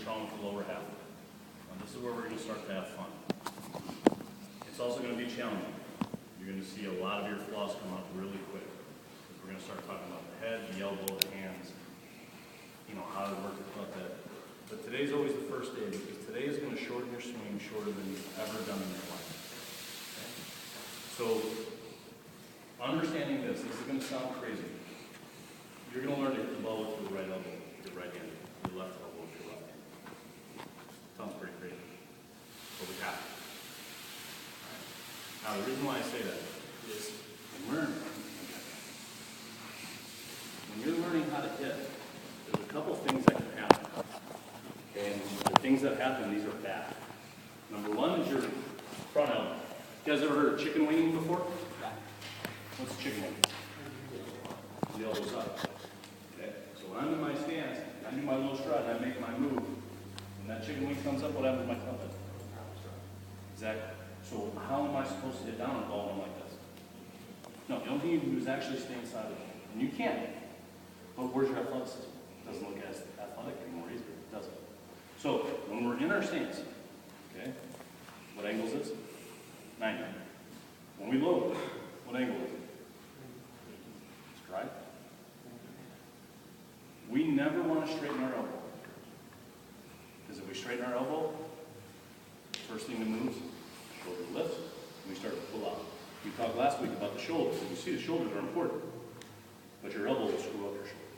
strong with the lower half. Now this is where we're going to start to have fun. It's also going to be challenging. You're going to see a lot of your flaws come out really quick. We're going to start talking about the head, the elbow, the hands, how to work about that. But today's always the first day, because today is going to shorten your swing shorter than you've ever done in your life. Okay? So, understanding this is going to sound crazy. You're going to learn to hit the ball with your right elbow, your right hand, your left elbow with your left hand. Sounds pretty crazy, but we have to. Right. Now, the reason why I say that is when you're learning how to hit, there's a couple things that can happen. And the things that happen, these are bad. Number one is your front elbow. You guys ever heard of chicken winging before? What's chicken wing? The elbow's up. Okay? So when I'm in my stance, I do my little strut, and I make my move. When that chicken wing comes up, what happens with my club head? Exactly. So how am I supposed to hit down a ball when I'm like this? No, the only thing you can do is actually stay inside of it. And you can. But where's your athleticism? It doesn't look as athletic anymore either, does it? So when we're in our stance, okay, what angle is this? 90. When we load, what angle is it? Stride. We never want to straighten our elbow. Because if we straighten our elbow, first thing that moves, shoulder lifts, and we start to pull out. We talked last week about the shoulders, and you see the shoulders are important, but your elbow will screw up your shoulder.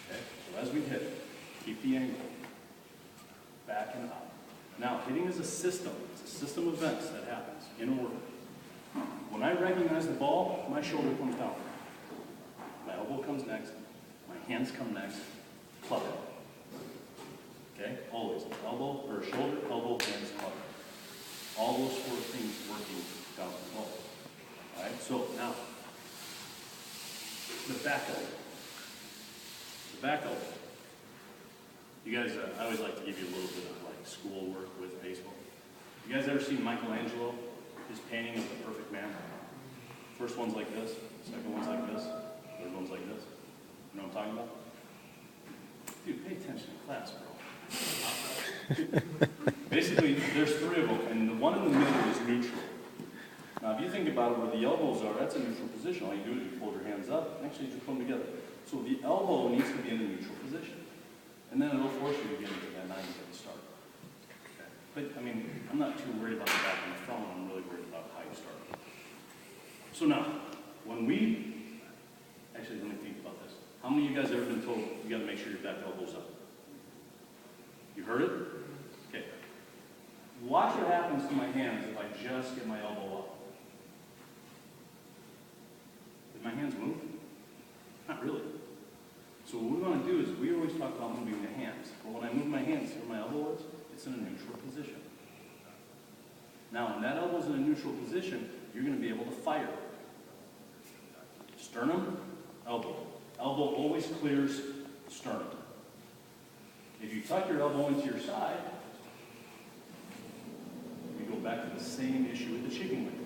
Okay, so as we hit, keep the angle, back and up. Now, hitting is a system. It's a system of events that happens in order. When I recognize the ball, my shoulder comes down. My elbow comes next, my hands come next, club it. Okay, always elbow or shoulder, elbow, hands, club. All those four things working down the ball. All right, so now the back elbow. The back elbow. You guys, I always like to give you a little bit of like school work with baseball. You guys ever seen Michelangelo, his painting of the perfect man? First one's like this, second one's like this, third one's like this. You know what I'm talking about? Dude, pay attention in class, bro. Basically, there's three of them, and the one in the middle is neutral. Now, if you think about it, where the elbows are, that's a neutral position. All you do is you fold your hands up, and actually you just put them together. So the elbow needs to be in a neutral position. And then it'll force you to get into that 90 at the start. Okay. But, I mean, I'm not too worried about the back and the front. I'm really worried about how you start. So now, when we, actually, let me think about this. How many of you guys have ever been told you got to make sure your back elbow's up? You heard it? Okay. Watch what happens to my hands if I just get my elbow up. Did my hands move? Not really. So what we want to do is, we always talk about moving the hands. But when I move my hands where my elbow is, it's in a neutral position. Now, when that elbow's in a neutral position, you're going to be able to fire. Sternum, elbow. Elbow always clears sternum. If you tuck your elbow into your side, you go back to the same issue with the chicken wing.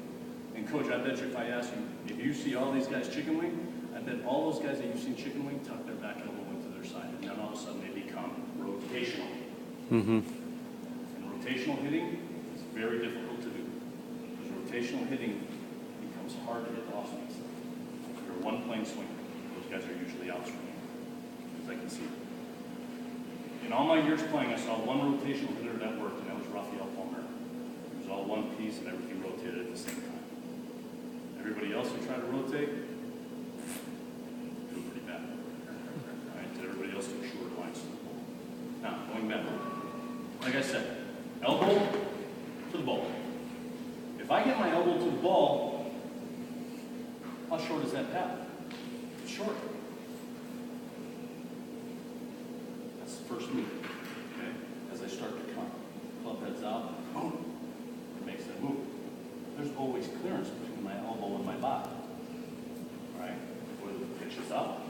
And coach, I bet you if I ask you, if you see all these guys chicken wing, I bet all those guys that you've seen chicken wing tuck their back elbow into their side, and then all of a sudden they become rotational. And rotational hitting is very difficult to do. Because rotational hitting becomes hard to hit off swings. You're one plane swing. Those guys are usually out swinging, as I can see. In all my years playing, I saw one rotational hitter that worked, and that was Rafael Palmer. It was all one piece, and everything rotated at the same time. Everybody else who tried to rotate, did pretty bad. All right, everybody else took short lines to the ball. Now, going back, like I said, elbow to the ball. If I get my elbow to the ball, how short is that path? It's short. That's the first move. Okay? As I start to come, club heads out, boom, it makes that move. There's always clearance between my elbow and my body. All right? Whether the pitch is up,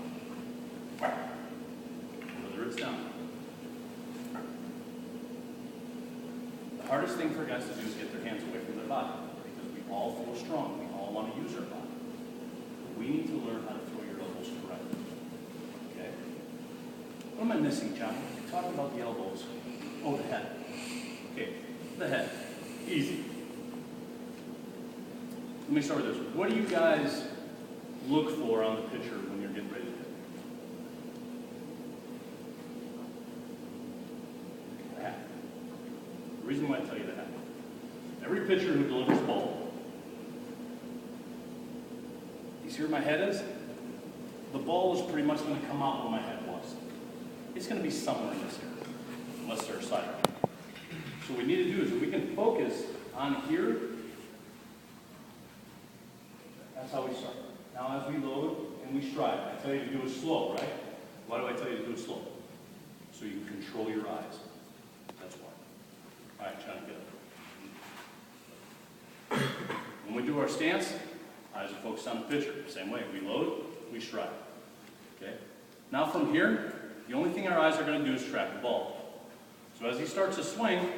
whether it's down. The hardest thing for guys to do is get their hands away from their body, because we all feel strong. We all want to use our body. But we need to learn how to throw your elbows correctly. Okay? What am I missing, John? talking about the elbows. Oh, the head. Okay, the head. Easy. Let me start with this. What do you guys look for on the pitcher when you're getting ready to hit? The hat. The reason why I tell you that, every pitcher who delivers the ball, you see where my head is? The ball is pretty much going to come out where my head was. It's going to be somewhere in this area, unless they're side. So what we need to do is if we can focus on here, that's how we start. Now as we load and we stride, I tell you to do it slow, right? Why do I tell you to do it slow? So you can control your eyes. That's why. All right, try to get up. When we do our stance, eyes are focused on the pitcher. Same way, we load, we stride. Okay? Now from here, the only thing our eyes are going to do is track the ball. So as he starts to swing,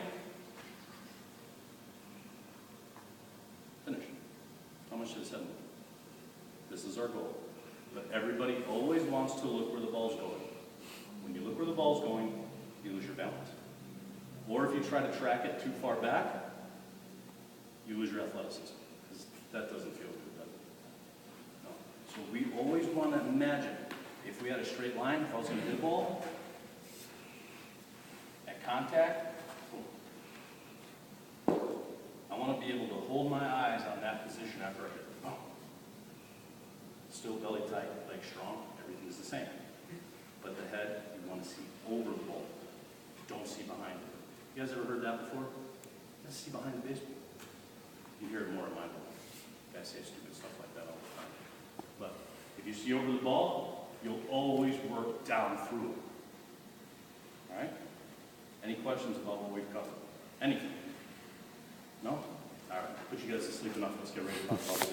finish. How much did it send? This is our goal. But everybody always wants to look where the ball's going. When you look where the ball's going, you lose your balance. Or if you try to track it too far back, you lose your athleticism. Because that doesn't feel good, does it? No. So we always want to imagine, if we had a straight line, if I was going to hit a ball, at contact, I want to be able to hold my eyes on that position after I hit. Still belly tight, legs strong, everything's the same. But the head, you want to see over the ball. Don't see behind it. You guys ever heard that before? Let's see behind the baseball. You hear it more in my ball. Guys say stupid stuff like that all the time. But if you see over the ball, you'll always work down through it. All right? Any questions about what we've covered? Anything? No? All right. Put you guys to sleep enough. Let's get ready to talk about